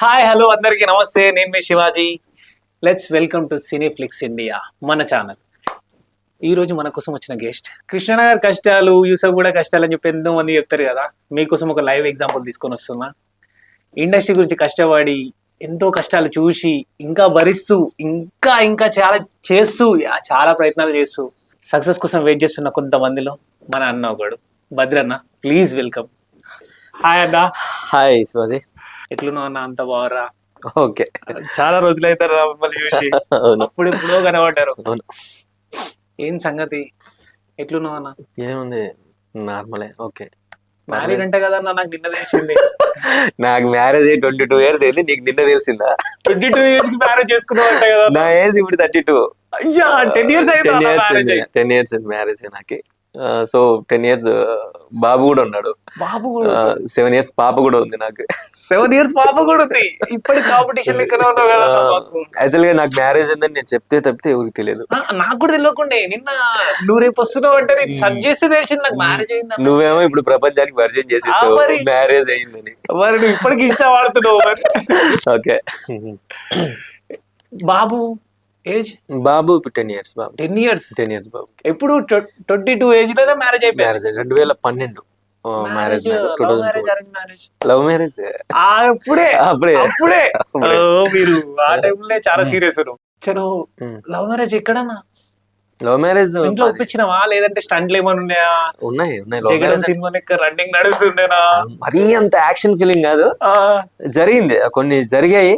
Hi hello అందరికీ నమస్తే. నేను మీ Shivaji. Let's welcome to Cineflix India మన ఛానల్. ఈ రోజు మన కోసం వచ్చిన గెస్ట్ కృష్ణనగర్ కష్టాలు, యూసఫ్ కూడా కష్టాలు అని చెప్పి ఎంతో మంది చెప్తారు కదా. మీకోసం ఒక లైవ్ ఎగ్జాంపుల్ తీసుకొని వస్తున్నా. ఇండస్ట్రీ గురించి కష్టపడి ఎంతో కష్టాలు చూసి ఇంకా భరిస్తూ ఇంకా ఇంకా చాలా చేస్తూ చాలా ప్రయత్నాలు చేస్తూ సక్సెస్ కోసం వెయిట్ చేస్తున్న కొంతమందిలో మన అన్న ఒకడు. Bhadranna, please welcome. హాయ్ అన్న. హాయ్ శివాజీ. ఎట్లున్నావు అన్న? అంత బావరా? ఓకే, చాలా రోజులు అవుతారు మిమ్మల్ని చూసి. అవును అప్పుడు ఎప్పుడో కనబడ్డారు. అవును. ఏం సంగతి? ఎట్లున్నావు అన్న? ఏముంది, నార్మలే. ఓకే. మ్యారీడ్ అంటే కదా అన్న, నాకు నిన్న తెలిసింది. నాకు మ్యారేజ్ అయ్యి 22 years అయింది. నీకు నిన్న తెలిసిందా? 22 years కి మ్యారేజ్ చేసుకున్నావు అంటే కదా. నా ఏజ్ ఇప్పుడు 32. అయ్యా, 10 years అయింది మ్యారేజ్. 10 years అయింది మ్యారేజ్ నాకు. సో 10 years బాబు కూడా ఉన్నాడు. బాబు 7 years పాప కూడా ఉంది నాకు. 7 years పాప కూడా ఉంది. ఇప్పటి కాంపిటీషన్ లెక్కనే ఉన్నావు కదా మాకు. యాక్చువల్ గా నాకు మ్యారేజ్ అయిందని నేను చెప్తే తప్పితే ఎవరికి తెలియదు. నాకు కూడా తెలియకుండే. నిన్న నువ్వు రేపు వస్తున్నావు అంటే నేను సర్చ్ చేస్తే తెలిసింది నాకు మ్యారేజ్ అయింది. నువ్వేమో ఇప్పుడు ప్రపంచానికి పరిచయం చేసేసావు మ్యారేజ్ అయిందని. మరి నువ్వు ఇప్పటికి ఇష్టపడుతున్నావు. ఓకే. బాబు ఏజ్? బాబు ఇప్పుడు 10 years. బాబు 10 years. 10 years బాబు. ఎప్పుడు 22 ఏజ్ లోనే మ్యారేజ్ అయిపోయింది. Marriage 2012 marriage. Love marriage. అప్పుడే అప్పుడే అప్పుడే మీరు ఆ టైంలో చాలా సీరియస్. చలో, లవ్ మ్యారేజ్ ఎక్కడన్నా? లవ్ మ్యారేజ్ ఇంట్లో ఒప్పించినవా లేదంటే స్టంట్లు ఏమైనా ఉన్నాయా? ఉన్నాయి. జగన్ సినిమా లెక్క రన్నింగ్ నడుస్తుండేనా? మరీ అంత యాక్షన్ ఫీలింగ్ కాదు. జరిగింది, కొన్ని జరిగాయి.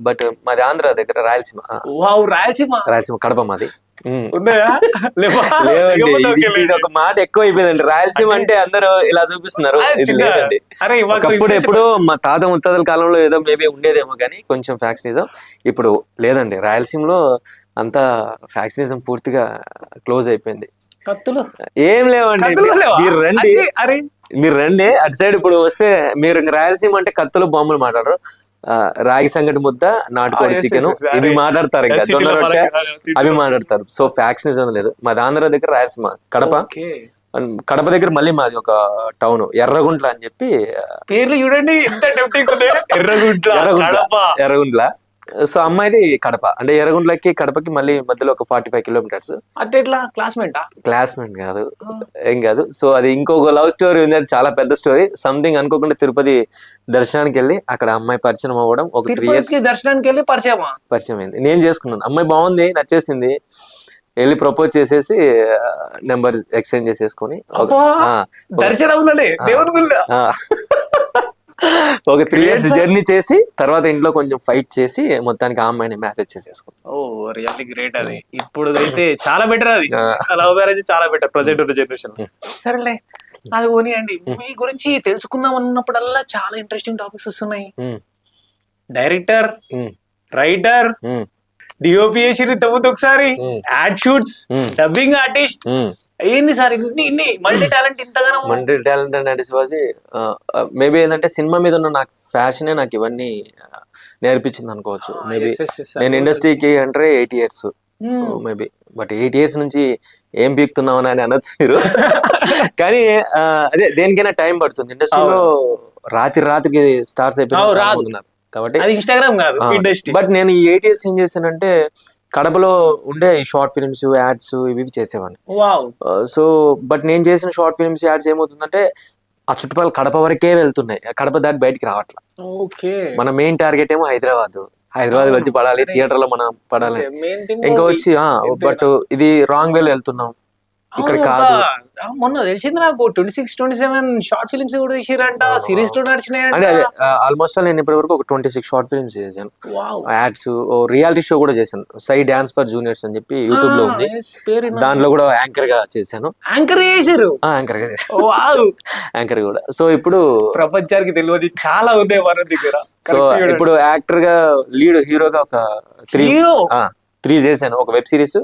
బట్ మాది ఆంధ్ర దగ్గర, రాయలసీమ. వావ్, రాయలసీమ. రాయలసీమ, కడప మాది. ఉన్నాయా? లేదండి, ఇది ఒక మాట ఎక్కువ అయిపోయిందండి. రాయలసీమ అంటే అందరూ ఇలా చూపిస్తున్నారు, ఇది లేదండి. ఒకప్పుడు ఎప్పుడు మా తాత ముత్తాతల కాలంలో ఏదో మేబీ ఉండేదేమో కానీ కొంచెం ఫ్యాక్షనిజం. ఇప్పుడు లేదండి, రాయలసీమలో అంతా ఫ్యాక్షనిజం పూర్తిగా క్లోజ్ అయిపోయింది. ఏం లేవండి. మీరు రండి అటు సైడ్. ఇప్పుడు వస్తే మీరు రాయలసీమ అంటే కత్తులు బాంబులు మాట్లాడరు. రాగి సంగటి ముద్ద, నాటుకోడి చికెన్ ఇవి మాట్లాడతారు. ఇంకా జొన్న రొట్టె అవి మాట్లాడతారు. సో ఫ్యాక్షనిజం లేదు. మాది ఆంధ్ర దగ్గర రాయలసీమ, కడప. కడప దగ్గర మళ్ళీ మాది ఒక టౌన్ ఎర్రగుంట్ల అని చెప్పి. పేర్లు చూడండి ఎంత టెంప్టింగ్ ఉంది. ఎర్రగుంట్ల. సో అమ్మాయిది కడప. అంటే ఎర్రగుంట్లకి కడపకి మళ్ళీ మధ్యలో ఒక 45 kilometers. అంటే ఎట్లా? క్లాస్మేట్ కాదు, ఏం కాదు. సో అది ఇంకొక లవ్ స్టోరీ ఉంది, అది చాలా పెద్ద స్టోరీ. సంథింగ్ అనుకోకుండా తిరుపతి దర్శనానికి వెళ్ళి అక్కడ అమ్మాయి పరిచయం అవ్వడం. ఒక 3 years దర్శనానికి వెళ్ళి పరిచయం అయింది. నేను చేసుకున్నాను. అమ్మాయి బాగుంది, నచ్చేసింది. వెళ్ళి ప్రపోజ్ చేసేసి నెంబర్ ఎక్స్చేంజ్ చేసేసుకొని ఒక 3 years జర్నీ చేసి తర్వాత ఇంట్లో కొంచెం ఫైట్ చేసి మొత్తానికి ఆ అమ్మాయిని మ్యారేజ్ చేసేసుకున్నాం. ఓ, రియల్లీ గ్రేట్. అది ఇప్పుడు అయితే చాలా బెటర్. అది లవ్ మ్యారేజ్ చాలా బెటర్ ప్రజెంట్ ఉన్న జనరేషన్. సరేలే, అది పోనీయండి. మీ గురించి తెలుసుకుందాం అన్నప్పుడల్లా చాలా ఇంట్రెస్టింగ్ టాపిక్స్ వస్తున్నాయి. డైరెక్టర్, రైటర్, డిఓపి చేసి తమ్ముతో ఒకసారి, యాడ్ షూట్స్, డబ్బింగ్ ఆర్టిస్ట్. ఏంది సార్ ఇన్ని మల్టీ టాలెంట్? ఇంతగానో మల్టీ టాలెంట్ అంటే శివాజీ మేబీ ఏంటంటే సినిమా మీద ఉన్న నాకు ఫ్యాషనే నాకు ఇవన్నీ నేర్పించింది అనుకోవచ్చు. మేబీ నేను ఇండస్ట్రీకి అంటే 8 years మేబీ. బట్ 8 years నుంచి ఏం పీకుతున్నామని అని అనొచ్చు మీరు. కానీ అదే, దేనికైనా టైం పడుతుంది. ఇండస్ట్రీలో రాత్రికి స్టార్స్ అయిపోయినారు కాబట్టి ఇన్స్టాగ్రామ్ కాదు ఇండస్ట్రీ. బట్ నేను ఈ 8 years ఏం చేశానంటే కడపలో ఉండే షార్ట్ ఫిల్మ్స్, యాడ్స్ ఇవి చేసేవాడిని. సో బట్ నేను చేసిన షార్ట్ ఫిల్మ్స్, యాడ్స్ ఏమవుతుందంటే ఆ చుట్టుపక్కల కడప వరకే వెళ్తున్నాయి. కడప దాటి బయటికి రావట్లా. మన మెయిన్ టార్గెట్ ఏమో హైదరాబాద్ వచ్చి పడాలి, థియేటర్ లో మనం పడాలి. ఇంకా వచ్చి బట్ ఇది రాంగ్ వేలో వెళ్తున్నాం, ఇక్కడ కాదు. మొన్న తెలిసింది నాకు 26, 27 షార్ట్ ఫిల్మ్స్ కూడా తీసిరంట, సిరీస్ లో నడిచినాయంట. అంటే అదే ఆల్మోస్ట్ నేను ఇప్పటి వరకు ఒక 26 షార్ట్ ఫిల్మ్స్ చేశాను. యాడ్స్, రియాలిటీ షో కూడా చేశాను, సై డాన్స్ ఫర్ జూనియర్స్ అని చెప్పి యూట్యూబ్ లో ఉంది. దాంట్లో కూడా యాంకర్ గా చేశాను. యాంకర్ గా చేశాను. యాంకర్ కూడా. సో ఇప్పుడు ప్రపంచానికి తెలియదు చాలా ఉంది మన దగ్గర. సో ఇప్పుడు యాక్టర్ గా, లీడ్ హీరోగా ఒక 3 చేశాను. ఒక వెబ్ సిరీస్,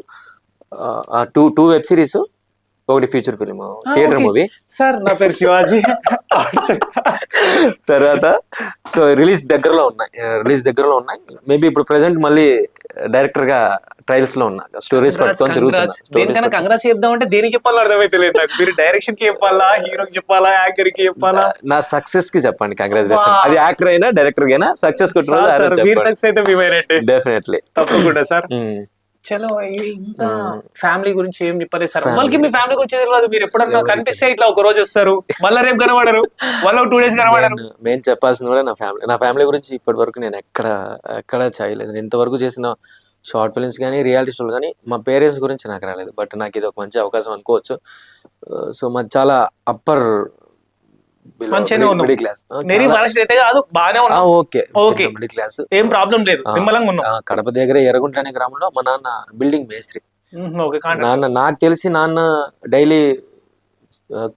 2 వెబ్ సిరీస్, ఒకటి feature film, theatre movie. Sir నా పేరు శివాజీ. తర్వాత సో రిలీజ్ దగ్గరలో ఉన్నాయి మేబీ ఇప్పుడు ప్రెసెంట్ మళ్ళీ డైరెక్టర్ గా ట్రయల్స్ లో ఉన్నా, స్టోరీస్ పట్టుకొని తిరుగుతున్నా. దేనికైనా కంగ్రాస్ చెప్దామంటే దేనికి చెప్పాలో అర్థమైతే లేదు నాకు. మీరు డైరెక్షన్ కి చెప్పాలా, హీరోకి చెప్పాలా, యాక్టర్ కి చెప్పాలా? నా సక్సెస్ కి చెప్పండి కంగ్రాచులేషన్. అది యాక్టర్ అయినా డైరెక్టర్ అయినా సక్సెస్ సక్సెస్ అయితే డెఫినెట్లీ తప్పకుండా సార్. చలో ఇంకా ఫ్యామిలీ గురించి ఏం చెప్పలేదు సార్. వాళ్ళకి మీ ఫ్యామిలీ గురించి తెలియదు. మీరు ఎప్పుడన్నా కనిపిస్తే ఇట్లా ఒక రోజు వస్తారు, మళ్ళీ రేపు కనబడరు, మళ్ళీ 2 days కనబడరు. మేము చెప్పాల్సింది కూడా నా ఫ్యామిలీ గురించి ఇప్పటి వరకు నేను ఎక్కడ చేయలేదు. నేను ఇంతవరకు చేసిన షార్ట్ ఫిల్మ్స్ కానీ రియాలిటీ షోలు కానీ మా పేరెంట్స్ గురించి నాకు రాలేదు. బట్ నాకు ఇది ఒక మంచి అవకాశం అనుకోవచ్చు. సో మాది చాలా upper middle class. Middle class, ఏం ప్రాబ్లం లేదు. కడప దగ్గర ఎర్రగుంట అనే గ్రామంలో మా నాన్న బిల్డింగ్ మేస్త్రి. నాకు తెలిసి నాన్న డైలీ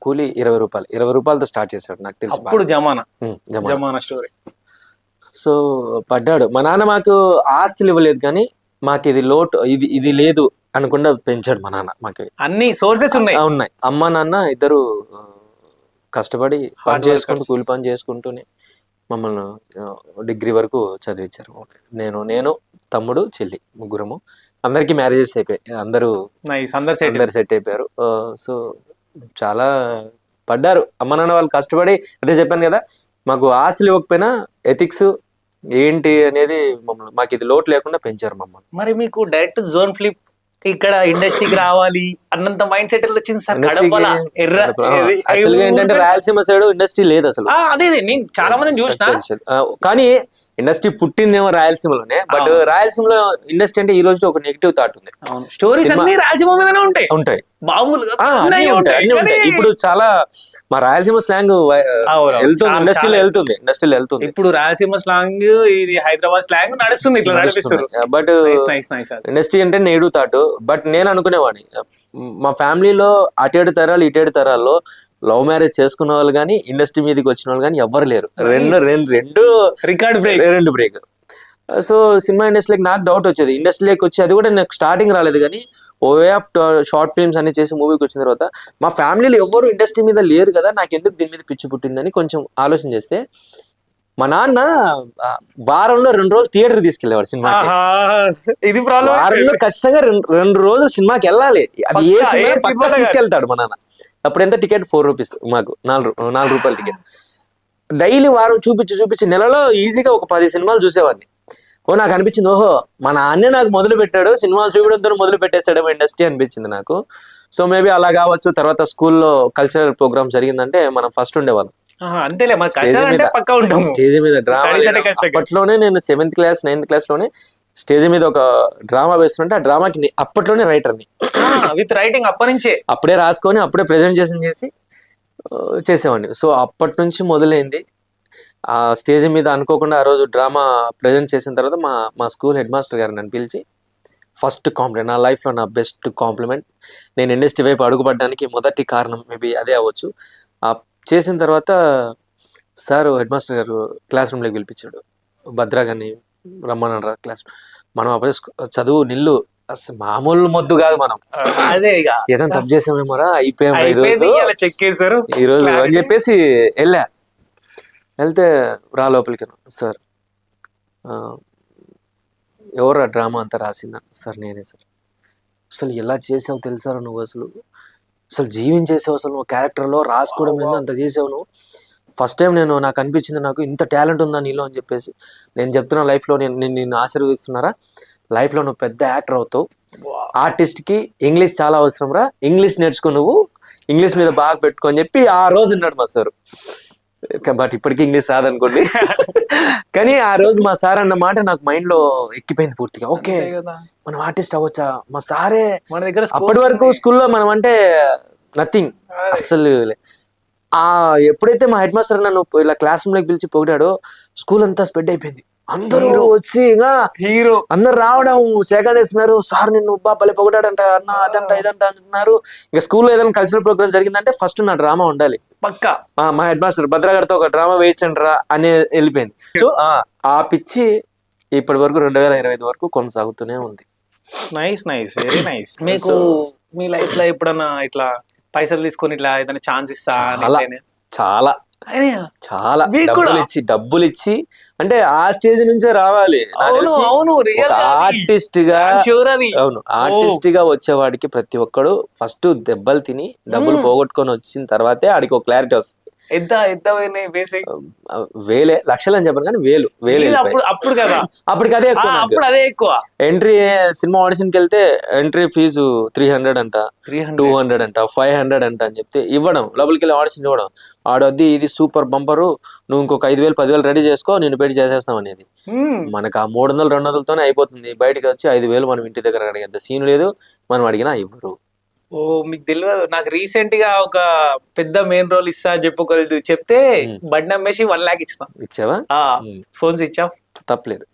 కూలీ 20 రూపాయలతో స్టార్ట్ చేశాడు నాకు తెలిసి. జమానా స్టోరీ. సో పడ్డాడు మా నాన్న. మాకు ఆస్తులు ఇవ్వలేదు కానీ మాకు ఇది లోటు, ఇది లేదు అనకుండా పెంచాడు మా నాన్న. మాకు అన్ని సోర్సెస్ ఉన్నాయి. అమ్మ నాన్న ఇద్దరు కష్టపడి పని చేసుకుంటూ, కూలి పని చేసుకుంటూనే మమ్మల్ని డిగ్రీ వరకు చదివించారు. నేను తమ్ముడు చెల్లి ముగ్గురము. అందరికి మ్యారేజెస్ అయిపోయాయి, అందరూ సెట్ అయిపోయారు. సో చాలా పడ్డారు అమ్మ నాన్న వాళ్ళు కష్టపడి. అదే చెప్పాను కదా, మాకు ఆస్తులు ఇవ్వకపోయినా ఎథిక్స్ ఏంటి అనేది మాకు ఇది లోటు లేకుండా పెంచారు మమ్మల్ని. మరి మీకు డైరెక్ట్ జోన్ ఫ్లిప్ ఇక్కడ ఇండస్ట్రీకి రావాలి అన్నంత మైండ్ సెట్ వచ్చింది సార్? ఏంటంటే రాయలసీమ సైడ్ ఇండస్ట్రీ లేదు అసలు. అదే నేను చాలా మందిని చూసిన. కానీ ఇండస్ట్రీ పుట్టిందేమో రాయలసీమలోనే. బట్ రాయలసీమలో ఇండస్ట్రీ అంటే ఈ రోజు ఒక నెగిటివ్ థాట్ ఉంది. స్టోరీస్ అన్ని రాయలసీమ మీదనే ఉంటాయి. ఇప్పుడు చాలా మా రాయలసీమ స్లాంగ్ వెళ్తుంది, ఇండస్ట్రీలో వెళ్తుంది. ఇప్పుడు రాయలసీమ స్లాంగ్, ఇది హైదరాబాద్ స్లాంగ్ నడుస్తుంది, ఇట్లా నడిపిస్తుంది. బట్ ఇండస్ట్రీ అంటే నెగిటివ్ థాట్. బట్ నేను అనుకునేవాడిని మా ఫ్యామిలీలో అటేడు తరాలు ఇటేడు తరాల్లో లవ్ మ్యారేజ్ చేసుకున్న వాళ్ళు కానీ ఇండస్ట్రీ మీదకి వచ్చిన వాళ్ళు కానీ ఎవ్వరు లేరు. రెండు బ్రేక్. సో సినిమా ఇండస్ట్రీకి నాకు డౌట్ వచ్చేది. ఇండస్ట్రీలోకి వచ్చి అది కూడా నాకు స్టార్టింగ్ రాలేదు కానీ ఓ వే ఆఫ్ షార్ట్ ఫిల్మ్స్ అన్ని చేసి మూవీకి వచ్చిన తర్వాత మా ఫ్యామిలీలో ఎవరు ఇండస్ట్రీ మీద లేరు కదా, నాకు ఎందుకు దీని మీద పిచ్చి పుట్టిందని కొంచెం ఆలోచన చేస్తే మా నాన్న వారంలో 2 రోజులు థియేటర్ తీసుకెళ్లేవాడు సినిమాకి. ఇది ప్రాబ్లం. వారంలో ఖచ్చితంగా 2 రోజులు సినిమాకి వెళ్ళాలి. అది ఏ సినిమా తీసుకెళ్తాడు మా నాన్న. అప్పుడు ఎంత టికెట్? 4 రూపీస్. మాకు 4 రూపాయల టికెట్. డైలీ వారం చూపించి నెలలో ఈజీగా ఒక 10 సినిమాలు చూసేవాడిని. నాకు అనిపించింది, ఓహో మా నాన్నే నాకు మొదలు పెట్టాడు, సినిమాలు చూపించడంతో మొదలు పెట్టేశాడేమో ఇండస్ట్రీ అనిపించింది నాకు. సో మేబీ అలా కావచ్చు. తర్వాత స్కూల్లో కల్చరల్ ప్రోగ్రామ్ జరిగిందంటే మనం ఫస్ట్ ఉండేవాళ్ళం. స్టేజ్ మీద డ్రామా. అప్పట్లోనే నేను 7th క్లాస్ 9th క్లాస్ లోనే స్టేజ్ మీద ఒక డ్రామా వేస్తుంటే ఆ డ్రామాకి అప్పట్లోనే రైటర్ని విత్ రైటింగ్ అప్పుడే రాసుకొని అప్పుడే ప్రెజెంటేషన్ చేసి చేసేవాడిని. సో అప్పటి నుంచి మొదలైంది. ఆ స్టేజ్ మీద అనుకోకుండా ఆ రోజు డ్రామా ప్రజెంట్ చేసిన తర్వాత మా స్కూల్ హెడ్ మాస్టర్ గారు నన్ను పిలిచి ఫస్ట్ కాంప్లిమెంట్, నా లైఫ్లో నా బెస్ట్ కాంప్లిమెంట్, నేను ఇండస్ట్రీ వైపు అడుగుపడడానికి మొదటి కారణం మేబీ అదే అవ్వచ్చు. చేసిన తర్వాత సార్ హెడ్ మాస్టర్ గారు క్లాస్ రూమ్లోకి పిలిపించాడు. భద్రా గారిని రమ్మన్నాడు క్లాస్. మనం అప్పుడే చదువు నిల్లు, అసలు మామూలు మొద్దు కాదు మనం. ఏదైనా తప్పు చేసామేమోరా, అయిపోయాము ఈరోజు అని చెప్పేసి వెళ్తే లోపలికి సార్ ఎవరు డ్రామా అంతా రాసిందని. సార్ నేనే సార్. అసలు ఎలా చేసావు తెలుసారా నువ్వు, అసలు జీవించేసావు, అసలు నువ్వు క్యారెక్టర్లో రాసుకోవడం మీద అంత చేసావు నువ్వు. ఫస్ట్ టైం నాకు అనిపించింది నాకు ఇంత టాలెంట్ ఉందా నీలో అని చెప్పేసి. నేను చెప్తున్నా లైఫ్లో నిన్ను ఆశీర్వదిస్తున్నారా, లైఫ్లో నువ్వు పెద్ద యాక్టర్ అవుతావు. ఆర్టిస్ట్కి ఇంగ్లీష్ చాలా అవసరం రా, ఇంగ్లీష్ నేర్చుకో, నువ్వు ఇంగ్లీష్ మీద బాగా పెట్టుకో అని చెప్పి ఆ రోజు ఉన్నాడు మా సార్. బట్ ఇప్పటికీ ఇంగ్లీష్ రాదనుకోండి. కానీ ఆ రోజు మా సార్ అన్న మాట నాకు మైండ్ లో ఎక్కిపోయింది పూర్తిగా. ఓకే మనం ఆర్టిస్ట్ అవ్వచ్చా. మా సారే మన దగ్గర అప్పటి వరకు స్కూల్లో మనం అంటే నథింగ్ అస్సలు. ఎప్పుడైతే మా హెడ్ మాస్టర్ నన్ను ఇలా క్లాస్ రూమ్ లోకి పిలిచి పొగిడాడో స్కూల్ అంతా స్ప్రెడ్ అయిపోయింది. అందరూ వచ్చి ఇంకా హీరో అందరు రావడం సేకరణ చేస్తున్నారు. సార్ నిన్ను భలే పొగిడాడంట అన్న, అదంట ఇదంట అంటున్నారు. ఇంకా స్కూల్లో ఏదైనా కల్చరల్ ప్రోగ్రామ్ జరిగిందంటే ఫస్ట్ నా డ్రామా ఉండాలి పక్కా. మా హెడ్ మాస్టర్ భద్రగారితో ఒక డ్రామా వేయించండి రా అని వెళ్ళిపోయింది. సో ఆ పిచ్చి ఇప్పటి వరకు 2025 వరకు కొనసాగుతూనే ఉంది. Nice nice, very nice. మీకు మీ లైఫ్ లో ఎప్పుడన్నా ఇట్లా పైసలు తీసుకొని ఇట్లా ఏదైనా ఛాన్స్ ఇస్తా? చాలా చాలా మీకు కూడా? డబ్బులు ఇచ్చి అంటే ఆ స్టేజ్ నుంచే రావాలి. నాకు అవును తెలిసి అవును ఒక రియల్ ఆర్టిస్ట్ గా షూర్ అది. అవును ఆర్టిస్ట్ గా వచ్చేవాడికి ప్రతి ఒక్కడు ఫస్ట్ దెబ్బలు తిని డబ్బులు పోగొట్టుకొని వచ్చిన తర్వాతే ఆడికి ఒక క్లారిటీ వస్తుంది. ఎంత పోయినాయి బేసిక్? వేలే లక్షలు అని చెప్పను కానీ వేలు వెళ్ళిపోయాయి. అప్పుడు అప్పుడు కదా అప్పటికి అదే ఎక్కువ నాకు. అప్పుడు అదే ఎక్కువ. ఎంట్రీ సినిమా ఆడిషన్కి వెళ్తే ఎంట్రీ ఫీజు 300 అంట, 200 అంట, 500 అంట అని చెప్తే ఇవ్వడం, లోపలికి వెళ్ళి ఆడిషన్ ఇవ్వడం. ఆడొద్ది ఇది సూపర్ బంపరు, నువ్వు ఇంకొక 5,000 10,000 రెడీ చేసుకో, నేను పెట్టి చేసేస్తాం అనేది. మనకు ఆ 300 200తోనే అయిపోతుంది. బయటకు వచ్చి 5,000 మనం ఇంటి దగ్గర అడిగేంత సీన్ లేదు. మనం అడిగినా ఇవ్వరు. ఓ మీకు తెలియదు. నాకు రీసెంట్ గా ఒక పెద్ద మెయిన్ రోల్ ఇస్తా చెప్పుకోలేదు చెప్తే బండి అమ్మేసి 1 lakh ఇచ్చిన. ఇచ్చావా? Phone switch off. తప్పలేదు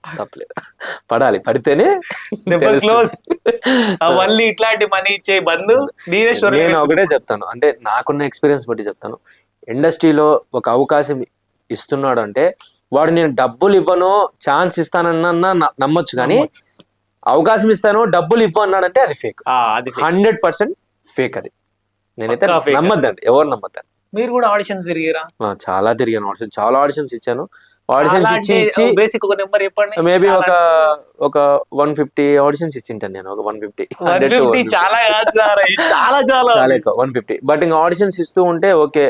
పడాలి, పడితేనే క్లోజ్. మళ్ళీ ఇట్లాంటి మనీ ఇచ్చే బంధు. నేను ఒకటే చెప్తాను, అంటే నాకున్న ఎక్స్పీరియన్స్ బట్టి చెప్తాను. ఇండస్ట్రీలో ఒక అవకాశం ఇస్తున్నాడు అంటే వాడు నేను డబ్బులు ఇవ్వను ఛాన్స్ ఇస్తానన్నా నమ్మొచ్చు, కానీ అవకాశం ఇస్తాను డబ్బులు ఇవ్వ అన్నాడంటే అది ఫేక్. 100% ఫేక్ అది. నేనైతే నమ్మద్దండి, ఎవరు నమ్మద్దండి. మీరు కూడా ఆడిషన్స్ తిరిగారా? చాలా తిరిగాను, చాలా ఆడిషన్స్ ఇచ్చాను. ఆడిషన్స్ ఇచ్చి బేసిక్ ఒక నెంబర్ చెప్పండి. మేబీ ఒక 150 ఆడిషన్స్ ఇచ్చింటాను నేను. ఒక 150 చాలా చాలా ఎక్కువ 150. బట్ ఇంకా ఆడిషన్స్ ఇస్తూ ఉంటే ఓకే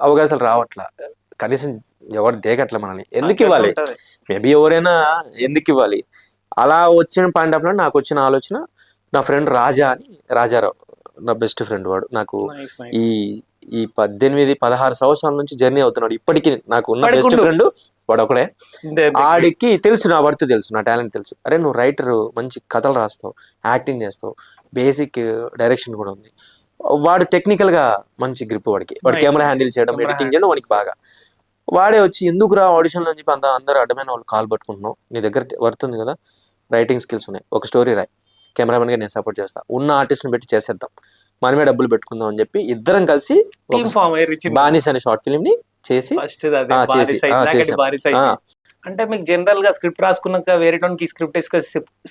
అవకాశాలు రావట్లా, కనీసం ఎవరు దేకట్లా మనల్ని. ఎందుకు ఇవ్వాలి? మేబీ ఎవరైనా ఎందుకు ఇవ్వాలి? అలా వచ్చిన పాయింట్ ఆఫ్ నాకు వచ్చిన ఆలోచన, నా ఫ్రెండ్ రాజారావు నా బెస్ట్ ఫ్రెండ్, వాడు నాకు ఈ 18-16 సంవత్సరాల నుంచి జర్నీ అవుతున్నాడు. ఇప్పటికీ నాకు ఉన్న బెస్ట్ ఫ్రెండ్ వాడు ఒకడే. ఆడికి తెలుసు నా వర్త్, తెలుసు నా టాలెంట్ తెలుసు. అరే నువ్వు రైటర్, మంచి కథలు రాస్తావు, యాక్టింగ్ చేస్తావు, బేసిక్ డైరెక్షన్ కూడా ఉంది. వాడు టెక్నికల్ గా మంచి గ్రిప్, వాడు కెమెరా హ్యాండిల్ చేయడం, ఎడిటింగ్ చేయడం వాడికి బాగా. వాడే వచ్చి ఎందుకు రా ఆడిషన్లో అని చెప్పి అందరూ అడ్డమైన వాళ్ళు కాల్ పట్టుకుంటున్నావు, నీ దగ్గర వర్త్ ఉంది కదా, రైటింగ్ స్కిల్స్ ఉన్నాయి, ఒక స్టోరీ రాయి, కెమెరామెన్గా నేను సపోర్ట్ చేస్తా, ఉన్న ఆర్టిస్ట్ని పెట్టి చేసేద్దాం, మనమే డబ్బులు పెట్టుకుందాం అని చెప్పి ఇద్దరం కలిసి బానిస అనే షార్ట్ ఫిల్మ్ ని చేసి అంటే మీకు జనరల్ గా స్క్రిప్ట్ రాసుకున్నాక వేరే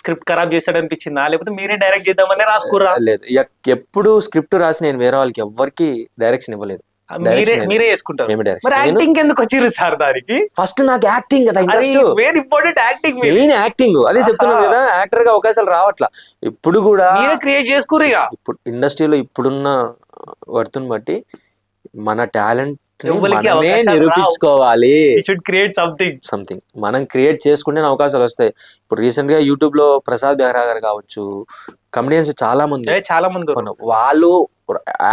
స్క్రిప్ట్ ఖరాబ్ చేస్తాడు అనిపించిందా, లేకపోతే మీరే డైరెక్ట్ చేద్దామని రాసుకురా? లేదు, ఎప్పుడు స్క్రిప్ట్ రాసి నేను వేరే వాళ్ళకి ఎవరికి డైరెక్షన్ ఇవ్వలేదు. మీరే చేసుకుంటారు. యాక్టింగ్ ఎందుకు వచ్చిర్రు సార్ దానికి? ఫస్ట్ నాకు యాక్టింగ్ కదా interest, very important. Acting main acting, అదే చెప్తున్నాను కదా, యాక్టర్ గా అవకాశాలు రావట్లా. ఇప్పుడు కూడా మీరే క్రియేట్ చేసుకోరు. ఇప్పుడు ఇండస్ట్రీలో ఇప్పుడున్న వర్తుని బట్టి మన టాలెంట్ నిరూపించుకోవాలి. సంథింగ్ మనం క్రియేట్ చేసుకుంటే అవకాశాలు వస్తాయి. ఇప్పుడు రీసెంట్ గా యూట్యూబ్ లో ప్రసాద్ బెహ్రా గారు కావచ్చు, కమెడియన్స్ చాలా మంది వాళ్ళు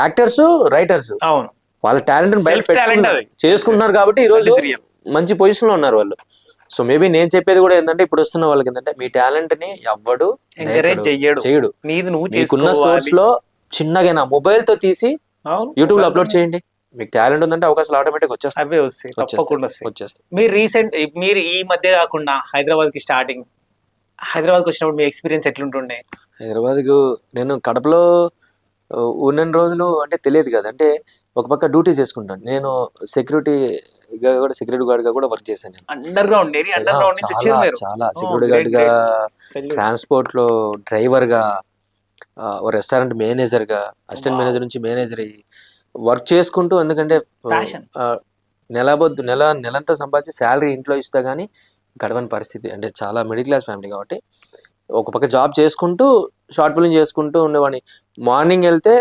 యాక్టర్స్, రైటర్స్, అవును, వాళ్ళ టాలెంట్ బయట చేసుకుంటున్నారు కాబట్టి ఈ రోజు మంచి పొజిషన్ లో ఉన్నారు వాళ్ళు. సో మేబీ నేను చెప్పేది కూడా ఏంటంటే, ఇప్పుడు వస్తున్న వాళ్ళకి ఏంటంటే, మీ టాలెంట్ ని ఎవ్వడు చేయడు. మీకున్న సోర్స్ లో చిన్నగా మొబైల్ తో తీసి యూట్యూబ్ లో అప్లోడ్ చేయండి. మీకు టాలెంట్ ఉందంటే అవకాశాలు ఆటోమేటిక్ వచ్చేస్తాయి. మీరు ఈ మధ్య కాకుండా హైదరాబాద్ కి హైదరాబాద్కి వచ్చినప్పుడు మీ ఎక్స్పీరియన్స్ ఎట్లుంటుండే? హైదరాబాద్ కు నేను కడపలో ఉన్న రోజులు అంటే తెలియదు కదా, అంటే ఒక పక్క డ్యూటీ చేసుకుంటాను నేను, సెక్యూరిటీ గార్డ్ గా కూడా వర్క్ చేశాను. చాలా సెక్యూరిటీ గార్డ్ గా, ట్రాన్స్పోర్ట్ లో డ్రైవర్ గా, రెస్టారెంట్ మేనేజర్ గా, అసిస్టెంట్ మేనేజర్ నుంచి మేనేజర్ అయ్యి వర్క్ చేసుకుంటూ, ఎందుకంటే నెలంతా సంపాదించి శాలరీ ఇంట్లో ఇస్తా గానీ గడవని పరిస్థితి. అంటే చాలా మిడిల్ క్లాస్ ఫ్యామిలీ కాబట్టి ఒక పక్క జాబ్ చేసుకుంటూ షార్ట్ ఫిల్మ్ చేసుకుంటూ ఉండేవాడిని. మార్నింగ్ వెళ్తే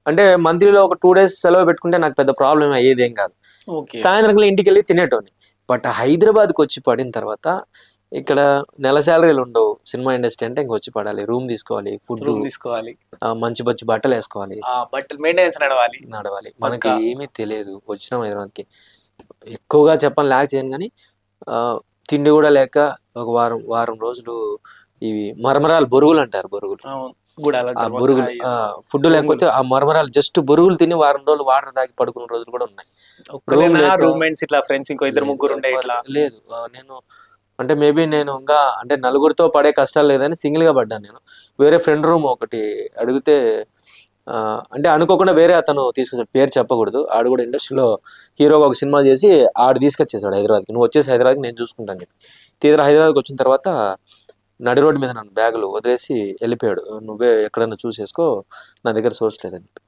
అంటే మంత్లీలో ఒక 2 days సెలవు పెట్టుకుంటే నాకు పెద్ద ప్రాబ్లం అయ్యేదేం కాదు. సాయంత్రం ఇంటికి వెళ్ళి తినేటోని. బట్ హైదరాబాద్కి వచ్చి పడిన తర్వాత ఇక్కడ నెల శాలరీలు ఉండవు. సినిమా ఇండస్ట్రీ అంటే ఇంక వచ్చి పడాలి, రూమ్ తీసుకోవాలి, ఫుడ్ తీసుకోవాలి, మంచి మంచి బట్టలు వేసుకోవాలి, నడవాలి. మనకి ఏమీ తెలియదు. వచ్చినాం హైదరాబాద్కి, ఎక్కువగా చెప్పని లేక చేయను కానీ తిండి కూడా లేక ఒక వారం రోజులు ఇవి మరమరాలు, బొరుగులు అంటారు, ఆ బొరుగులు ఫుడ్ లేకపోతే ఆ మరమరాలు జస్ట్ బొరుగులు తిని వారం రోజులు వాటర్ తాగి పడుకున్న రోజులు కూడా ఉన్నాయి. లేదు, నేను అంటే మేబీ నేను ఇంకా అంటే నలుగురితో పడే కష్టాలు లేదని సింగిల్ గా పడ్డాను. నేను వేరే ఫ్రెండ్ రూమ్ ఒకటి అడిగితే అంటే అనుకోకుండా వేరే అతను తీసుకొచ్చాడు, పేరు చెప్పకూడదు. ఆడు కూడా ఇండస్ట్రీలో హీరోగా ఒక సినిమా చేసి ఆడు తీసుకొచ్చేసాడు హైదరాబాద్కి. నువ్వు వచ్చేసి హైదరాబాద్కి నేను చూసుకుంటాను చెప్పి తీరా హైదరాబాద్కి వచ్చిన తర్వాత నడి రోడ్డు మీద నన్ను బ్యాగులు వదిలేసి వెళ్ళిపోయాడు. నువ్వే ఎక్కడన్నా చూసేసుకో, నా దగ్గర సోర్స్ లేదని చెప్పి.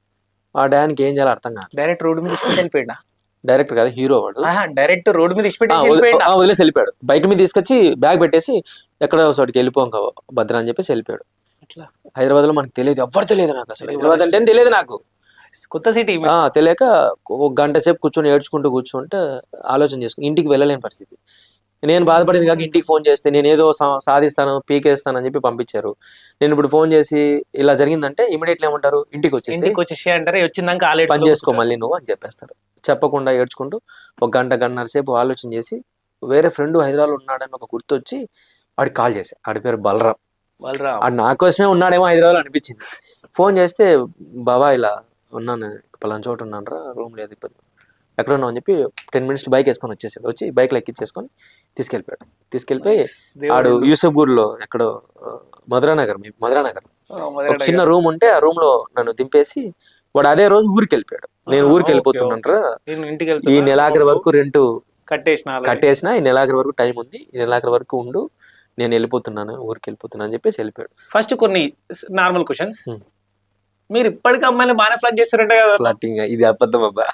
ఆ డానికి ఏం చేయాలో అర్థం కాదు. డైరెక్ట్ రోడ్డు మీద వెళ్ళిపోయాడా? డైరెక్టర్ కాదు, హీరో వాడు. డైరెక్ట్ రోడ్ మీద వదిలేసి వెళ్ళిపోయాడు. బైక్ మీద తీసుకొచ్చి బ్యాగ్ పెట్టేసి ఎక్కడ చోటికి వెళ్ళిపోం కావు భద్ర అని చెప్పేసి వెళ్ళిపోయాడు. హైదరాబాద్ లో మనకు తెలియదు, ఎవ్వరు తెలియదు నాకు అసలు. హైదరాబాద్ అంటే తెలియదు నాకు, కొత్త సిటీ. తెలియక ఒక గంట సేపు కూర్చొని ఏడ్చుకుంటూ కూర్చుంటే ఆలోచన చేసుకుని ఇంటికి వెళ్ళలేని పరిస్థితి. నేను బాధపడింది కాక ఇంటికి ఫోన్ చేస్తే నేను ఏదో సాధిస్తాను పీకేస్తాను అని చెప్పి పంపించారు. నేను ఇప్పుడు ఫోన్ చేసి ఇలా జరిగిందంటే ఇమీడియట్లీ ఏమంటారు, ఇంటికి వచ్చేసి అంటారు వచ్చిందాక పని చేసుకో మళ్ళీ నువ్వు అని చెప్పేస్తారు. చెప్పకుండా ఏడ్చుకుంటూ ఒక గంటన్నర సేపు ఆలోచన చేసి వేరే ఫ్రెండ్ హైదరాబాద్ ఉన్నాడని ఒక గుర్తొచ్చి వాడికి కాల్ చేశా. ఆడి పేరు బలరాం. ఆడు నా కోసమే ఉన్నాడేమో హైదరాబాద్ అనిపించింది. ఫోన్ చేస్తే బాబా ఇలా ఉన్నాను, పలానా చోట ఉన్నాను రా, రూమ్ లేదు, ఇబ్బంది, ఎక్కడ ఉన్నావు అని చెప్పి 10 minutes బైక్ వేసుకొని వచ్చేసాడు. వచ్చి బైక్లో ఎక్కించేసుకొని తీసుకెళ్ళిపోయాడు. తీసుకెళ్ళిపోయి ఆడు యూసఫ్గూర్లో ఎక్కడో మధురానగర్ ఒక చిన్న రూమ్ ఉంటే ఆ రూమ్ లో నన్ను దింపేసి వాడు అదే రోజు ఊరికి వెళ్ళిపోయాడు. నేను ఊరికి వెళ్ళిపోతున్నాను రా, ఈ నెలాఖరి వరకు రెంట్ కట్టేసిన, ఈ నెలాఖరి వరకు టైం ఉంది, ఈ నెలాఖరి వరకు ఉండు, నేను వెళ్ళిపోతున్నాను, ఊరికి వెళ్ళిపోతున్నాను అని చెప్పేసి వెళ్ళిపోయాడు. ఫస్ట్ కొన్ని నార్మల్ క్వశ్చన్స్. మీరు ఇప్పటికీ అమ్మాయిని బాగానే ఫ్లడ్ చేస్తారంటే కదా? ఫ్లట్టింగ్ ఇది అబద్ధం అబ్బా,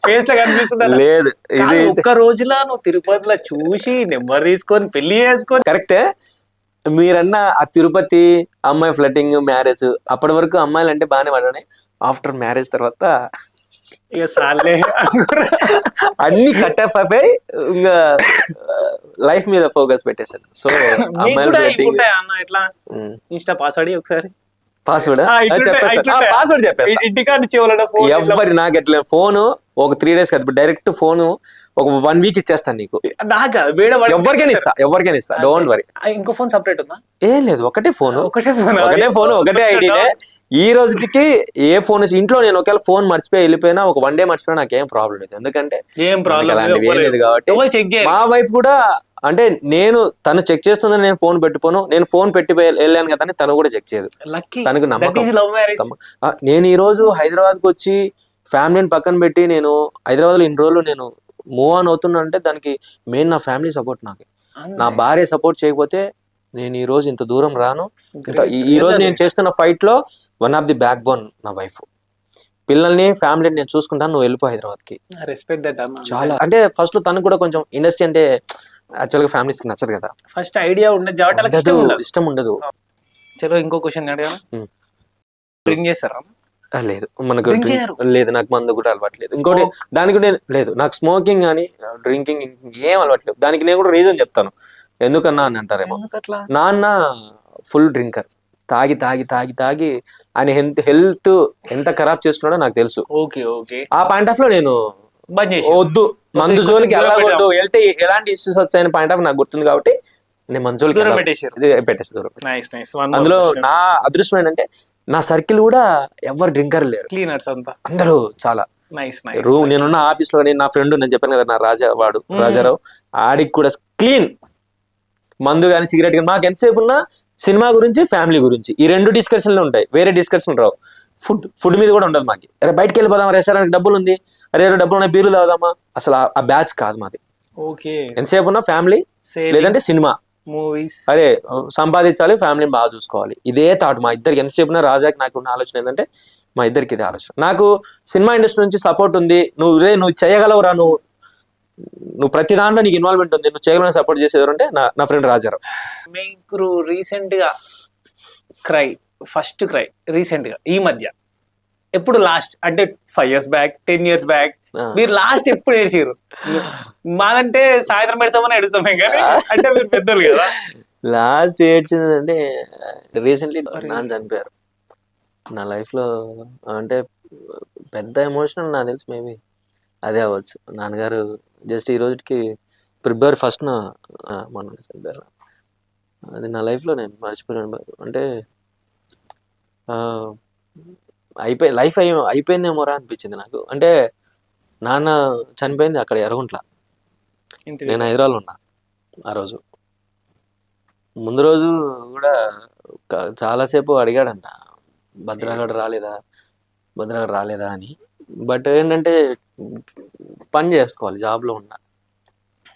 ఫేస్ లో కనిపిస్తుంది. లేదు, ఇది ఒక్క రోజులా నువ్వు తిరుపతిలో చూసి నెంబర్ తీసుకొని పెళ్లి చేసుకొని. కరెక్టే మీరన్న ఆ తిరుపతి అమ్మాయి ఫ్లటింగ్ మ్యారేజ్ అప్పటి వరకు అమ్మాయిలు అంటే బాగానే పడ్డాయి. ఆఫ్టర్ మ్యారేజ్ తర్వాత ఇక సార్లే అన్ని కట్ ఆఫ్ అయిపోయి ఇంకా లైఫ్ మీద ఫోకస్ పెట్టేశాను. సో అమ్మాయిలు ఇన్స్టా పాస్వర్డ్ ఒకసారి పాస్వర్డ్ ఎవరి నాకు ఎట్లా ఫోన్ ఒక 3 days కదా, డైరెక్ట్ ఫోన్ ఒక 1 week ఇచ్చేస్తాను నీకు. ఎవరికైనా ఇస్తా డోంట్ వరీ. ఇంకో ఫోన్ సపరేట్ ఉందా? ఏం లేదు, ఒకటే ఫోన్ ఒకటే ఐడినే. ఈ రోజుకి ఏ ఫోన్ ఇంట్లో నేను ఒకవేళ ఫోన్ మర్చిపోయి వెళ్ళిపోయినా ఒక 1 day మర్చిపోయినా నాకేం ప్రాబ్లం లేదు, ఎందుకంటే అలాంటివి ఏం లేదు కాబట్టి. మా వైఫ్ కూడా అంటే నేను తను చెక్ చేస్తుందని నేను ఫోన్ పెట్టుకోను, నేను ఫోన్ పెట్టి వెళ్ళాను కదా అని తను కూడా చెక్ చేయదు. తనకు నమ్మకం. నేను ఈ రోజు హైదరాబాద్ కు వచ్చి ఫ్యామిలీని పక్కన పెట్టి నేను హైదరాబాద్ లో ఇన్ని రోజులు నేను మూవ్ ఆన్ అవుతున్నా అంటే దానికి మెయిన్ నా ఫ్యామిలీ సపోర్ట్. నాకు నా భార్య సపోర్ట్ చేయకపోతే నేను ఈ రోజు ఇంత దూరం రాను. ఈ రోజు నేను చేస్తున్న ఫైట్ లో one of the back bone నా వైఫ్. పిల్లల్ని ఫ్యామిలీని నేను చూసుకుంటాను, నువ్వు వెళ్ళిపో హైదరాబాద్ కి. చాలా అంటే ఫస్ట్ లో తనకు కూడా కొంచెం ఇండస్ట్రీ అంటే యాక్చువల్గా ఫ్యామిలీస్ కి నచ్చదు కదా, ఫస్ట్ ఐడియా ఇష్టం ఉండదు. చలో ఇంకో క్వశ్చన్ అడిగాను, డ్రింక్ చేస్తారా? లేదు, మనకు లేదు, నాకు మందు కూడా అలవాట్లేదు. ఇంకోటి దానికి కూడా లేదు, నాకు స్మోకింగ్ కానీ డ్రింకింగ్ ఏం అలవాట్లేదు. దానికి నేను కూడా రీజన్ చెప్తాను ఎందుకన్నా అని అంటారేమో. నాన్న ఫుల్ డ్రింకర్, తాగి తాగి తాగి తాగి ఆయన హెల్త్ ఎంత ఖరాబ్ చేసుకున్నాడో నాకు తెలుసు. ఆ పాయింట్ ఆఫ్ లో నేను వద్దు, మందు జోలికి వెళ్ళకూడదు, వెళ్తే ఎలాంటి ఇష్యూస్ వచ్చాయని పాయింట్ ఆఫ్ నాకు గుర్తుంది కాబట్టి నేను మందు జోలికి పెట్టేసి దూరం. అందులో నా అదృష్టం ఏంటంటే నా సర్కిల్ కూడా ఎవరు డ్రింకర్ లేరు, అందరూ చాలా రూమ్. నేనున్న ఆఫీస్ లో నా ఫ్రెండ్ నేను చెప్పాను కదా, నా రాజారావు, ఆడికి కూడా క్లీన్. మందు కానీ సిగరెట్ కానీ మాకు ఎంతసేపు ఉన్నా సినిమా గురించి ఫ్యామిలీ గురించి ఈ 2 డిస్కషన్లు ఉంటాయి, వేరే డిస్కషన్ రావు. ఫుడ్ మీద కూడా ఉండదు మాకి. అరే బయటకు వెళ్ళిపోదాం, రెస్టారెంట్ డబ్బులు ఉంది, అరే డబ్బులు ఉన్నాయి, బీర్లు తాగుదామా, అసలు ఆ బ్యాచ్ కాదు మాది. ఎంతసేపు ఉన్నా ఫ్యామిలీ లేదంటే సినిమా, మూవీస్. అరే సంపాదించాలి, ఫ్యామిలీని బాగా చూసుకోవాలి, ఇదే థాట్ మా ఇద్దరికి. ఎంతసేపు ఉన్నా రాజాకి నాకు ఉన్న ఆలోచన ఏంటంటే మా ఇద్దరికి ఇదే ఆలోచన. నాకు సినిమా ఇండస్ట్రీ నుంచి సపోర్ట్ ఉంది, నువ్వు చేయగలవురా, నువ్వు ప్రతి దాంట్లో నీకు ఇన్వాల్వ్మెంట్ ఉంది, నువ్వు చేయగలని సపోర్ట్ చేసేది అంటే నా ఫ్రెండ్ రాజారావు. మీకు రీసెంట్ గా ఫస్ట్ క్రై రీసెంట్ గా ఈ మధ్య ఎప్పుడు లాస్ట్ అంటే 5 years బ్యాక్ 10 years బ్యాక్ మీరు లాస్ట్ ఎప్పుడు ఏడ్చారు? మాదంటే సాయంత్రం పెడతామని ఏడుస్తామే కానీ అంటే మీరు పెద్దోళ్ళు కదా. లాస్ట్ ఏడ్చింది అంటే రీసెంట్లీ నాన్న చనిపోయారు. నా లైఫ్ లో అంటే పెద్ద ఎమోషన్ నాకు తెలిసి మేబీ అదే అవ్వచ్చు. నాన్నగారు జస్ట్ ఈ రోజుకి February 1st మొన్న చనిపోయారు. అది నా లైఫ్లో నేను మర్చిపోయాను. అంటే లైఫ్ అయిపోయిందేమోరా అనిపించింది నాకు. అంటే నాన్న చనిపోయింది అక్కడ ఎర్రగుంట్ల, నేను హైదరాబాద్లో ఉన్నా ఆ రోజు. ముందు రోజు కూడా చాలాసేపు అడిగాడంట, భద్రాగడ్ రాలేదా అని. బట్ ఏంటంటే పని చేసుకోవాలి, జాబ్లో ఉన్నా,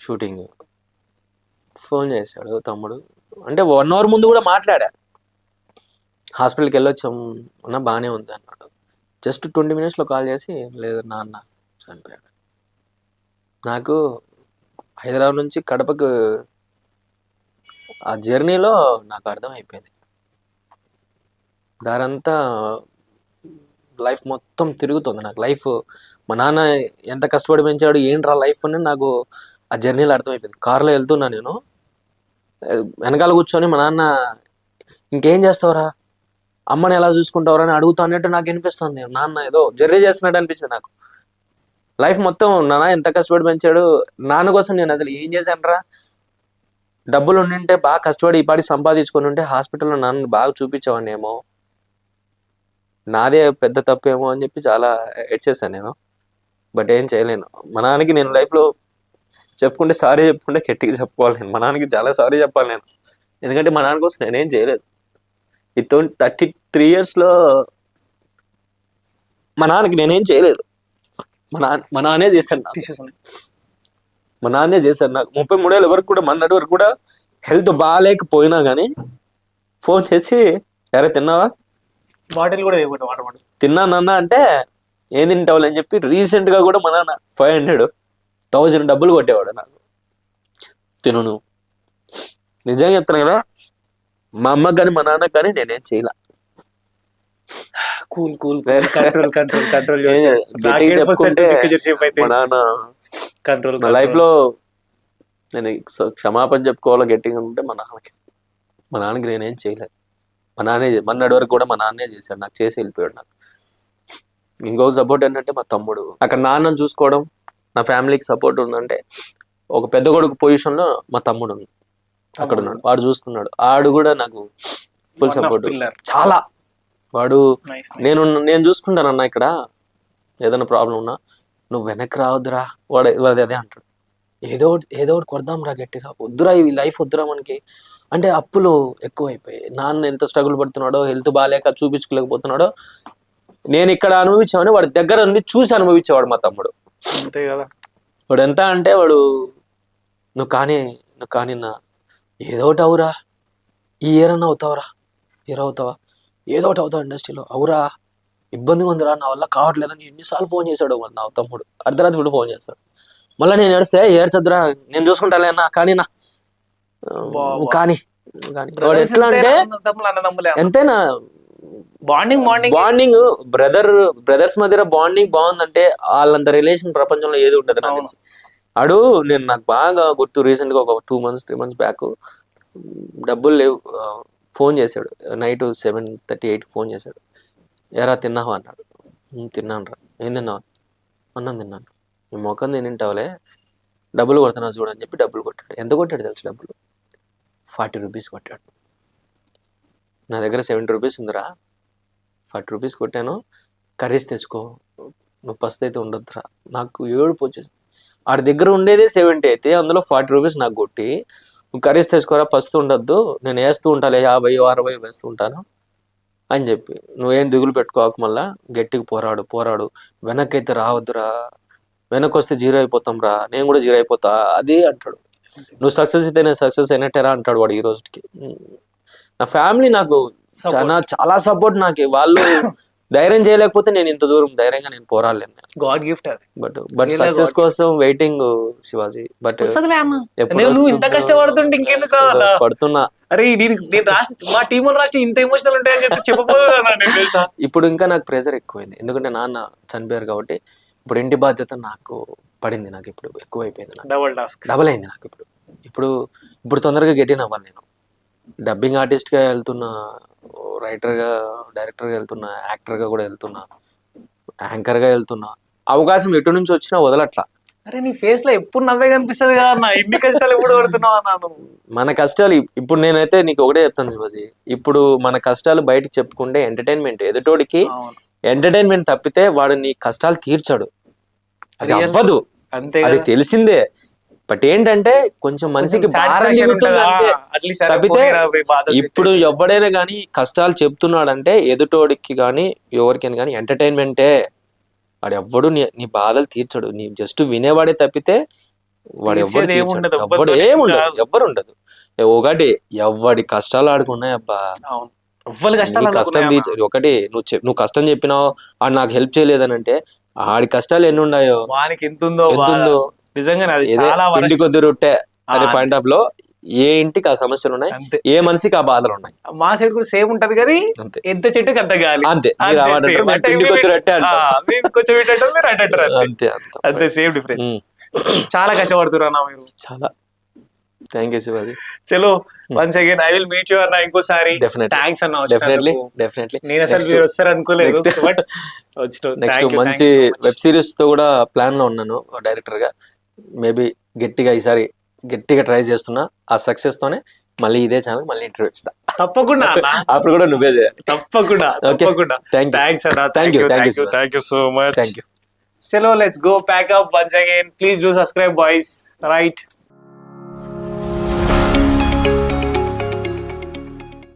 షూటింగ్. ఫోన్ చేశాడు తమ్ముడు, అంటే 1 hour ముందు కూడా మాట్లాడా. హాస్పిటల్కి వెళ్ళొచ్చాం అన్న, బాగానే ఉంది అన్నాడు. జస్ట్ 20 minutes కాల్ చేసి లేదు నాన్న చనిపోయాడు. నాకు హైదరాబాద్ నుంచి కడపకు ఆ జర్నీలో నాకు అర్థమైపోయింది. దారంతా లైఫ్ మొత్తం తిరుగుతుంది నాకు. లైఫ్ మా నాన్న ఎంత కష్టపడి పెంచాడు, ఏంట్రా లైఫ్ అని నాకు ఆ జర్నీలో అర్థమైపోయింది. కారులో వెళ్తున్నా నేను, వెనకాల కూర్చొని మా నాన్న ఇంకేం చేస్తావురా, అమ్మని ఎలా చూసుకుంటావురా అని అడుగుతా అన్నట్టు నాకు అనిపిస్తుంది. నాన్న ఏదో జర్నీ చేస్తున్నట్టు అనిపించింది నాకు. లైఫ్ మొత్తం నాన్న ఎంత కష్టపడి పెంచాడు, నాన్న కోసం నేను అసలు ఏం చేశానురా, డబ్బులు ఉండింటే బాగా కష్టపడి ఈ పాటి సంపాదించుకొని ఉంటే హాస్పిటల్లో నాన్న బాగా చూపించేవాడిని ఏమో, నాదే పెద్ద తప్పేమో అని చెప్పి చాలా ఏడ్చేసాను నేను. బట్ ఏం చేయలేను. మా నాన్నకి నేను లైఫ్లో చెప్పుకుంటే సారీ చెప్పుకుంటే గట్టిగా చెప్పుకోవాలి. నేను మా నాన్నకి చాలా సారీ చెప్పాలి నేను, ఎందుకంటే మా నాన్న కోసం నేనేం చేయలేదు. ఈ 33 yearsలో మా నాన్నకి నేనేం చేయలేదు. మా నాన్నే చేశాను నాకు. మా నాన్నే చేశాను నాకు. 33 ఏళ్ళ వరకు కూడా, మొన్నటి వరకు కూడా హెల్త్ బాగాలేకపోయినా కానీ ఫోన్ చేసి ఎరా తిన్నావా, బాటిల్ కూడా వాటర్ బాటిల్ తిన్నానన్నా అంటే ఏం తింటావులే అని చెప్పి రీసెంట్గా కూడా మా నాన్న 500-1000 డబ్బులు కొట్టేవాడు నాకు. తిను నువ్వు, నిజంగా చెప్తాను కదా, మా అమ్మకి కానీ మా నాన్నకి కానీ నేనేం చేయలే. Cool cool control control control గట్టిగా చెప్పుకుంటే మా నాన్న కంట్రోల్ నా లైఫ్లో నేను క్షమాపణ చెప్పుకోవాలో గట్టిగా ఉంటే మా నాన్నకి నేనేం చేయలేదు. మా నాన్నే మొన్నటి వరకు కూడా మా నాన్నే చేశాడు నాకు, చేసి వెళ్ళిపోయాడు నాకు. ఇంకొక సపోర్ట్ ఏంటంటే మా తమ్ముడు. అక్కడ నాన్నని చూసుకోవడం, నా ఫ్యామిలీకి సపోర్ట్ ఉందంటే ఒక పెద్ద కొడుకు పొజిషన్లో మా తమ్ముడు అక్కడ ఉన్నాడు, వాడు చూసుకున్నాడు. ఆడు కూడా నాకు ఫుల్ సపోర్ట్. చాలా వాడు నేను చూసుకుంటానన్నా, ఇక్కడ ఏదైనా ప్రాబ్లం ఉన్నా నువ్వు వెనక్కి రావద్దురా, వాడు అదే అంటాడు, ఏదో ఒకటి కొడదాం రా గట్టిగా, వద్దురా ఈ లైఫ్ వద్దురా మనకి అంటే. అప్పులు ఎక్కువైపోయాయి, నాన్న ఎంత స్ట్రగుల్ పడుతున్నాడో, హెల్త్ బాగాలేక చూపించుకోలేకపోతున్నాడో నేను ఇక్కడ అనుభవించామని వాడి దగ్గర ఉంది చూసి అనుభవించేవాడు మా తమ్ముడు. అంతే కదా. వాడు ఎంత అంటే వాడు నువ్వు కానీ నా ఏదో ఒకటి అవురా, ఈ ఇయర్ అన్నా అవుతావురా, ఇయర్ అవుతావా, ఏదో ఒకటి అవుతావు ఇండస్ట్రీలో, అవురా ఇబ్బందిగా ఉందిరా, నా వల్ల కావట్లేదని ఎన్నిసార్లు ఫోన్ చేశాడు నా తమ్ముడు. అర్ధరాత్రి ఇప్పుడు ఫోన్ చేస్తాడు. మళ్ళీ నేను ఏడిస్తే ఏడ్చద్దురా నేను చూసుకుంటాలే అన్నా, కానీ వాడు ఎట్లా అంటే ఎంతైనా బాండింగ్ బ్రదర్స్ మధ్య బాండింగ్ బాగుందంటే వాళ్ళంత రిలేషన్ ప్రపంచంలో ఏది ఉండదు నాకు తెలిసి. నాకు బాగా గుర్తు, రీసెంట్ గా ఒక 2 months 3 months బ్యాక్ డబ్బులు లేవు, ఫోన్ చేశాడు నైట్ 7:38 ఫోన్ చేశాడు, ఎరా తిన్నావా అన్నాడు. తిన్నాను రా. ఏం తిన్నావు? అన్నం తిన్నాను. నీ మొఖం తింటావులే, డబ్బులు కొడుతున్నావు చూడు అని చెప్పి డబ్బులు కొట్టాడు. ఎంత కొట్టాడు తెలుసు? డబ్బులు 40 rupees కొట్టాడు. నా దగ్గర 70 rupees ఉందిరా, 40 rupees కొట్టాను, కర్రీస్ తెచ్చుకో, నువ్వు పస్తు అయితే ఉండొద్దురా. నాకు ఏడుపు వచ్చేసి, ఆడి దగ్గర ఉండేదే 70 అయితే అందులో 40 rupees నాకు కొట్టి, నువ్వు కర్రీస్ తెచ్చుకోరా, పస్తు ఉండొద్దు, నేను వేస్తూ ఉంటాలే 50-60 వేస్తూ ఉంటాను అని చెప్పి, నువ్వేం దిగులు పెట్టుకోక, మళ్ళా గట్టిగా పోరాడు, వెనక్కి అయితే రావద్దురా, వెనక్కి వస్తే 0 అయిపోతాం రా, నేను కూడా 0 అయిపోతా అది అంటాడు. నువ్వు సక్సెస్ అయితే నేను సక్సెస్ అయినట్టేరా అంటాడు వాడు ఈ రోజుకి. నా ఫ్యామిలీ నాకు చాలా సపోర్ట్. నాకు వాళ్ళు ధైర్యం చేయలేకపోతే నేను ఇంత దూరం ధైర్యంగా నేను పోరాడలేను. గాడ్ గిఫ్ట్ అది. బట్ సక్సెస్ కోసం వెయిటింగ్ శివాజీ. బట్ ఇంత కష్టపడుతుంటే ఇంకెందుకు పడుతున్నా. అరే మా టీం రాష్ట్రం ఇంత ఎమోషనల్ ఉంటాయని చెప్పి చెప్పబోతున్నా. ఇప్పుడు ఇంకా నాకు ప్రెషర్ ఎక్కువైంది, ఎందుకంటే నాన్న చనిపోయారు కాబట్టి. ఇప్పుడు ఇంటి బాధ్యత నాకు పడింది, నాకు ఇప్పుడు ఎక్కువ అయిపోయింది, డబల్ అయింది నాకు ఇప్పుడు తొందరగా గెటిన్ అవ్వాలి. నేను డబ్బింగ్ ఆర్టిస్ట్గా వెళ్తున్నా, రైటర్గా, డైరెక్టర్గా వెళ్తున్నా, యాక్టర్గా కూడా వెళ్తున్నా, యాంకర్గా వెళ్తున్నా. అవకాశం ఎటు నుంచి వచ్చినా వదలట్లా. అరే నీ ఫేస్ లో ఎప్పుడు నవ్వే కనిపిస్తుంది కదా అన్న, ఇన్ని కష్టాలు ఎప్పుడు పడుతున్నావు అన్నాను. మన కష్టాలు ఇప్పుడు నేనైతే నీకు ఒకటే చెప్తాను శివాజీ, ఇప్పుడు మన కష్టాలు బయటకు చెప్పుకుంటే ఎంటర్టైన్మెంట్, ఎదుటోడికి ఎంటర్టైన్మెంట్ తప్పితే వాడు నీ కష్టాలు తీర్చాడు, అది అవ్వదు, అది తెలిసిందే. బట్ ఏంటంటే కొంచెం మనిషికి భారం దిగుతుంది అంతే తప్పితే. ఇప్పుడు ఎవడైనా కానీ కష్టాలు చెప్తున్నాడంటే ఎదుటోడికి కానీ ఎవరికైనా కానీ ఎంటర్టైన్మెంటే. వాడు ఎవ్వడు నీ బాధలు తీర్చడు, నీ జస్ట్ వినేవాడే తప్పితే వాడు ఎవ్వడు తీర్చడు, ఎవ్వరు ఉండదు. ఒకటి ఎవడి కష్టాలు ఆడుకున్నాయి అబ్బా, కష్టం తీర్చ ఒకటి. నువ్వు కష్టం చెప్పినావు, ఆడు నాకు హెల్ప్ చేయలేదని అంటే ఆడి కష్టాలు ఎన్ని ఉన్నాయో, ఎంతుందో నిజంగానే అది ఇదే చాలా పిండి వరకు కొద్ది రొట్టె అనే ఆ, పాయింట్ ఆఫ్ లో ఏ ఇంటికి ఆ సమస్యలు ఉన్నాయి, అంతే. ఏ మనిషికి ఆ బాధలు ఉన్నాయి. మా సైడ్ కూడా సేమ్ ఉంటది కానీ అంతే ఎంత చెట్టుకి అంత గాలి. అంతే. మీరు అంతే అవార్డు same. అంటారు, మేము అంటే పిండి మేము కొద్ది రొట్టె అంటాం. మేము కొంచెం ఇటు అంటాం, మీరు అటు అంటారు. అంతే అంతే అంతే సేమ్ డిఫరెన్స్. ఉమ్. చాలా కష్టపడుతున్నారు అన్న మీరు. చాలా థ్యాంక్ యూ శివాజీ. చలో once again I will meet you అన్న ఇంకోసారి. డెఫినెట్లీ థ్యాంక్స్ అన్న డెఫినెట్లీ వచ్చినందుకు. డెఫినెట్లీ. నేను అసలు నెక్స్ట్ మీరు వస్తారు అనుకోలేదు నెక్స్ట్ బట్ వచ్చిన. నెక్స్ట్ థ్యాంక్ యూ మంచి సో మచ్. వెబ్ సిరీస్ తో కూడా ప్లాన్ లో ఉన్నాను డైరెక్టర్ గా. మేబీ గట్టిగా ఈసారి గట్టిగా ట్రై చేస్తున్నా. ఆ సక్సెస్ తోనే మళ్ళీ ఇదే ఛానల్ మళ్ళీ ఇంటర్వ్యూ ఇస్తా. తప్పకుండా అన్న, అప్పుడు కూడా నువ్వే చేయాలి. తప్పకుండా Okay. తప్పకుండా. Thank you. థ్యాంక్స్ అన్న. Thank you. Thank you, Siva. Thank you so much. Thank you. చలో let's go pack up once again. Please do subscribe boys. Right.